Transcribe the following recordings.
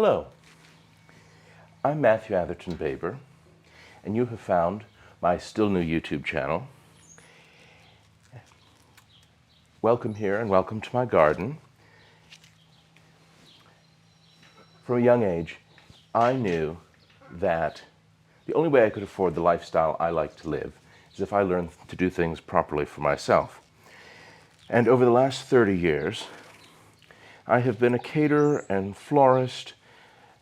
Hello, I'm Matthew Atherton Baber, and you have found my still new YouTube channel. Welcome here and welcome to my garden. From a young age, I knew that the only way I could afford the lifestyle I like to live is if I learned to do things properly for myself. And over the last 30 years, I have been a caterer and florist,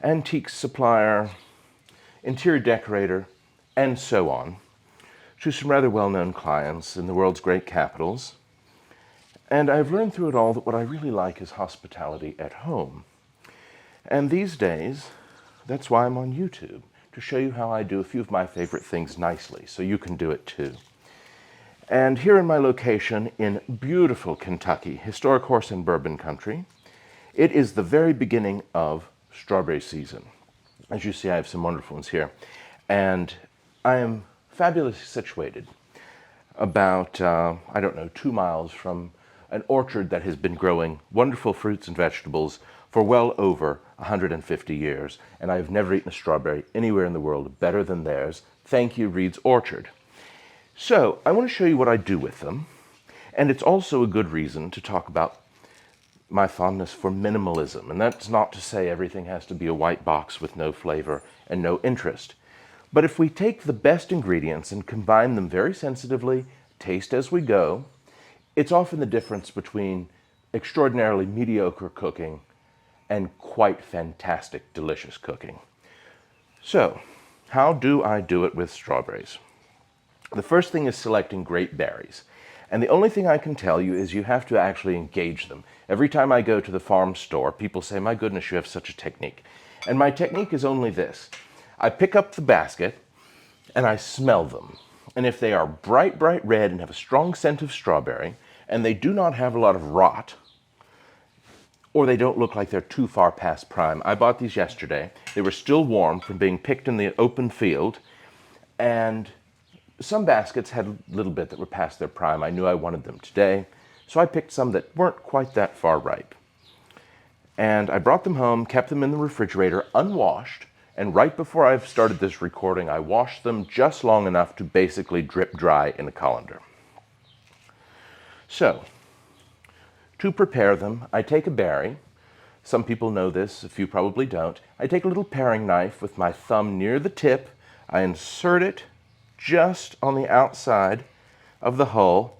antique supplier, interior decorator, and so on, to some rather well-known clients in the world's great capitals. And I've learned through it all that what I really like is hospitality at home. And these days, that's why I'm on YouTube, to show you how I do a few of my favorite things nicely, so you can do it too. And here in my location in beautiful Kentucky, historic horse and bourbon country, it is the very beginning of strawberry season. As you see, I have some wonderful ones here. And I am fabulously situated about, 2 miles from an orchard that has been growing wonderful fruits and vegetables for well over 150 years. And I've never eaten a strawberry anywhere in the world better than theirs. Thank you, Reed's Orchard. So I want to show you what I do with them. And it's also a good reason to talk about my fondness for minimalism. And that's not to say everything has to be a white box with no flavor and no interest. But if we take the best ingredients and combine them very sensitively, taste as we go, it's often the difference between extraordinarily mediocre cooking and quite fantastic, delicious cooking. So, how do I do it with strawberries? The first thing is selecting great berries. And the only thing I can tell you is you have to actually engage them. Every time I go to the farm store, people say, "My goodness, you have such a technique." And my technique is only this. I pick up the basket and I smell them. And if they are bright, bright red and have a strong scent of strawberry, and they do not have a lot of rot, or they don't look like they're too far past prime. I bought these yesterday. They were still warm from being picked in the open field, and some baskets had a little bit that were past their prime. I knew I wanted them today, so I picked some that weren't quite that far ripe. And I brought them home, kept them in the refrigerator unwashed, and right before I started this recording, I washed them just long enough to basically drip dry in a colander. So, to prepare them, I take a berry. Some people know this, a few probably don't. I take a little paring knife with my thumb near the tip. I insert it just on the outside of the hull,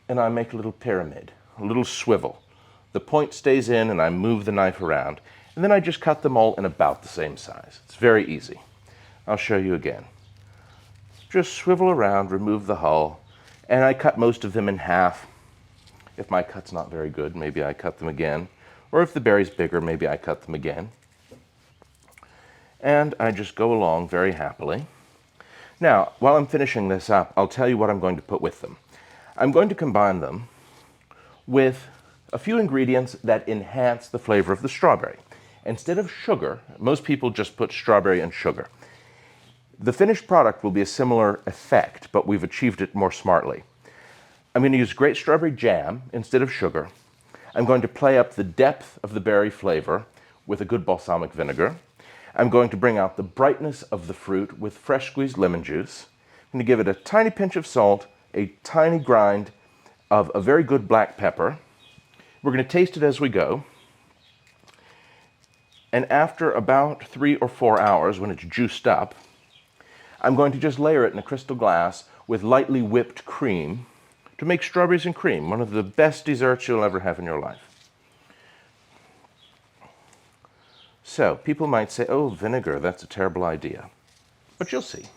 and I make a little pyramid, a little swivel. The point stays in, and I move the knife around, and then I just cut them all in about the same size. It's very easy. I'll show you again. Just swivel around, remove the hull, and I cut most of them in half. If my cut's not very good, maybe I cut them again. Or if the berry's bigger, maybe I cut them again. And I just go along very happily. Now, while I'm finishing this up, I'll tell you what I'm going to put with them. I'm going to combine them with a few ingredients that enhance the flavor of the strawberry. Instead of sugar, most people just put strawberry and sugar. The finished product will be a similar effect, but we've achieved it more smartly. I'm going to use great strawberry jam instead of sugar. I'm going to play up the depth of the berry flavor with a good balsamic vinegar. I'm going to bring out the brightness of the fruit with fresh squeezed lemon juice. I'm going to give it a tiny pinch of salt, a tiny grind of a very good black pepper. We're going to taste it as we go. And after about 3 or 4 hours, when it's juiced up, I'm going to just layer it in a crystal glass with lightly whipped cream to make strawberries and cream, one of the best desserts you'll ever have in your life. So, people might say, "Oh, vinegar, that's a terrible idea." But you'll see.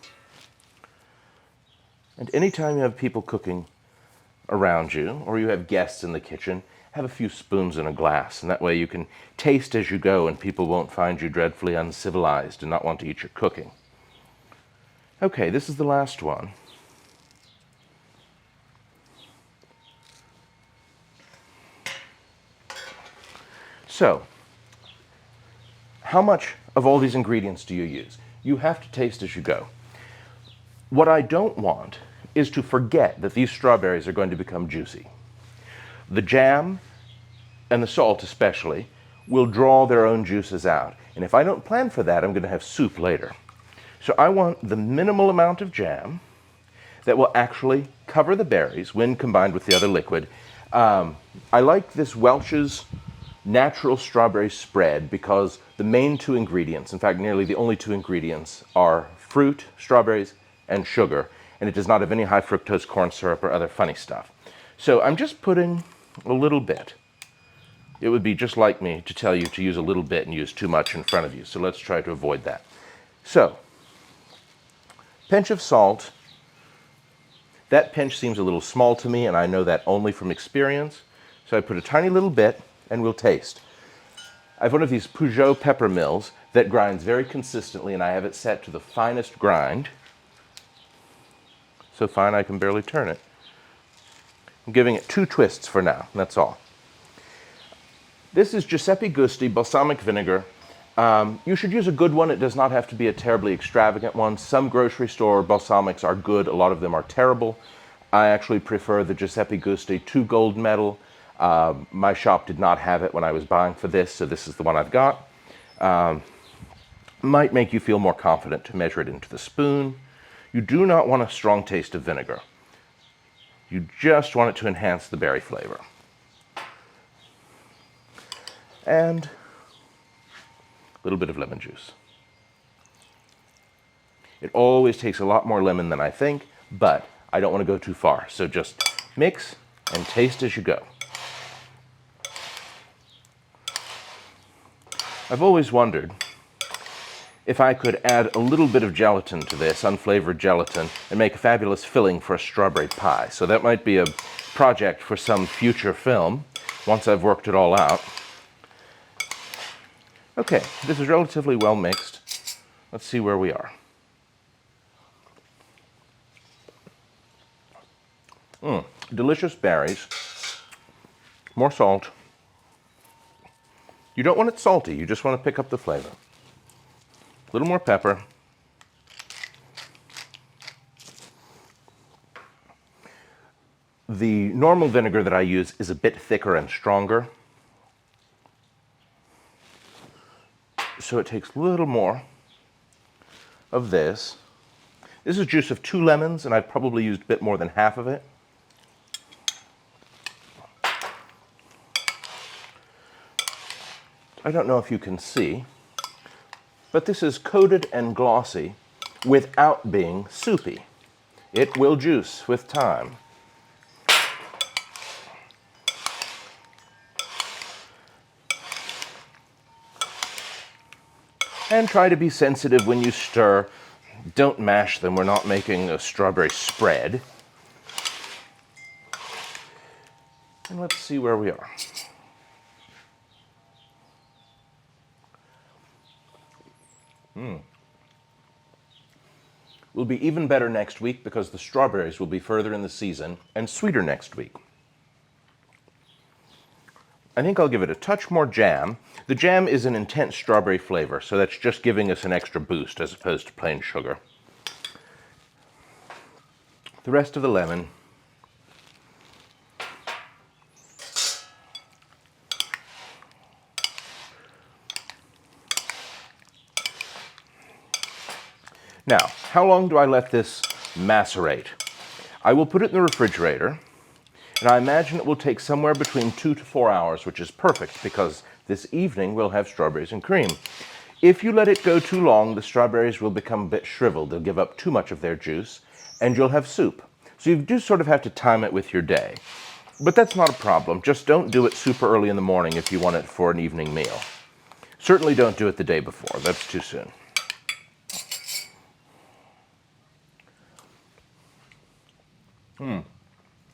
And anytime you have people cooking around you, or you have guests in the kitchen, have a few spoons in a glass, and that way you can taste as you go and people won't find you dreadfully uncivilized and not want to eat your cooking. Okay, this is the last one. So, how much of all these ingredients do you use? You have to taste as you go. What I don't want is to forget that these strawberries are going to become juicy. The jam, and the salt especially, will draw their own juices out. And if I don't plan for that, I'm going to have soup later. So I want the minimal amount of jam that will actually cover the berries when combined with the other liquid. I like this Welch's natural strawberry spread because the main two ingredients, in fact nearly the only two ingredients, are fruit, strawberries, and sugar, and it does not have any high fructose corn syrup or other funny stuff. So I'm just putting a little bit. It would be just like me to tell you to use a little bit and use too much in front of you, so let's try to avoid that. So, pinch of salt. That pinch seems a little small to me, and I know that only from experience, so I put a tiny little bit, and we'll taste. I have one of these Peugeot pepper mills that grinds very consistently, and I have it set to the finest grind. So fine I can barely turn it. I'm giving it 2 twists for now, that's all. This is Giuseppe Gusti balsamic vinegar. You should use a good one. It does not have to be a terribly extravagant one. Some grocery store balsamics are good, a lot of them are terrible. I actually prefer the Giuseppe Gusti 2 gold medal. My shop did not have it when I was buying for this, so this is the one I've got. Might make you feel more confident to measure it into the spoon. You do not want a strong taste of vinegar. You just want it to enhance the berry flavor. And a little bit of lemon juice. It always takes a lot more lemon than I think, but I don't want to go too far, so just mix and taste as you go. I've always wondered if I could add a little bit of gelatin to this, unflavored gelatin, and make a fabulous filling for a strawberry pie. So that might be a project for some future film, once I've worked it all out. Okay, this is relatively well mixed. Let's see where we are. Delicious berries. More salt. You don't want it salty, you just want to pick up the flavor. A little more pepper. The normal vinegar that I use is a bit thicker and stronger, so it takes a little more of this. This is juice of 2 lemons, and I've probably used a bit more than half of it. I don't know if you can see, but this is coated and glossy without being soupy. It will juice with time. And try to be sensitive when you stir. Don't mash them, we're not making a strawberry spread. And let's see where we are. Will be even better next week because the strawberries will be further in the season and sweeter next week. I think I'll give it a touch more jam. The jam is an intense strawberry flavor, so that's just giving us an extra boost as opposed to plain sugar. The rest of the lemon. Now, how long do I let this macerate? I will put it in the refrigerator, and I imagine it will take somewhere between 2 to 4 hours, which is perfect because this evening we'll have strawberries and cream. If you let it go too long, the strawberries will become a bit shriveled. They'll give up too much of their juice, and you'll have soup. So you do sort of have to time it with your day. But that's not a problem. Just don't do it super early in the morning if you want it for an evening meal. Certainly don't do it the day before. That's too soon.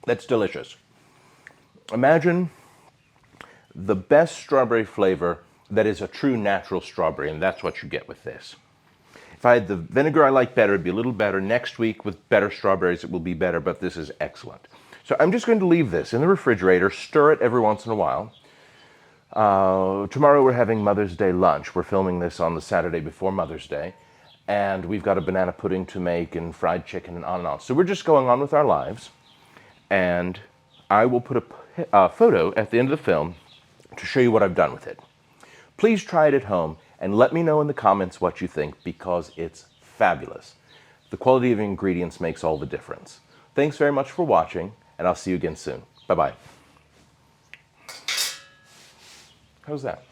That's delicious. Imagine the best strawberry flavor that is a true natural strawberry, and that's what you get with this. If I had the vinegar I like better, it'd be a little better. Next week with better strawberries, it will be better, but this is excellent. So I'm just going to leave this in the refrigerator, stir it every once in a while. Tomorrow we're having Mother's Day lunch. We're filming this on the Saturday before Mother's Day, and we've got a banana pudding to make and fried chicken and on and on. So we're just going on with our lives. And I will put a photo at the end of the film to show you what I've done with it. Please try it at home and let me know in the comments what you think, because it's fabulous. The quality of ingredients makes all the difference. Thanks very much for watching, and I'll see you again soon. Bye-bye. How's that?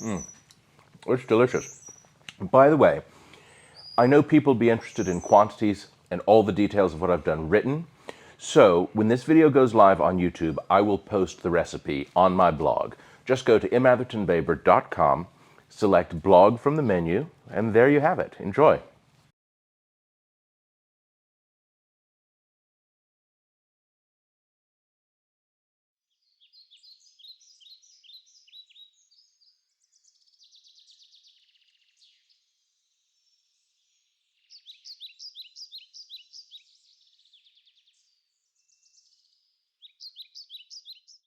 It's delicious. By the way, I know people will be interested in quantities and all the details of what I've done written. So when this video goes live on YouTube, I will post the recipe on my blog. Just go to imathertonbaber.com, select blog from the menu, and there you have it. Enjoy.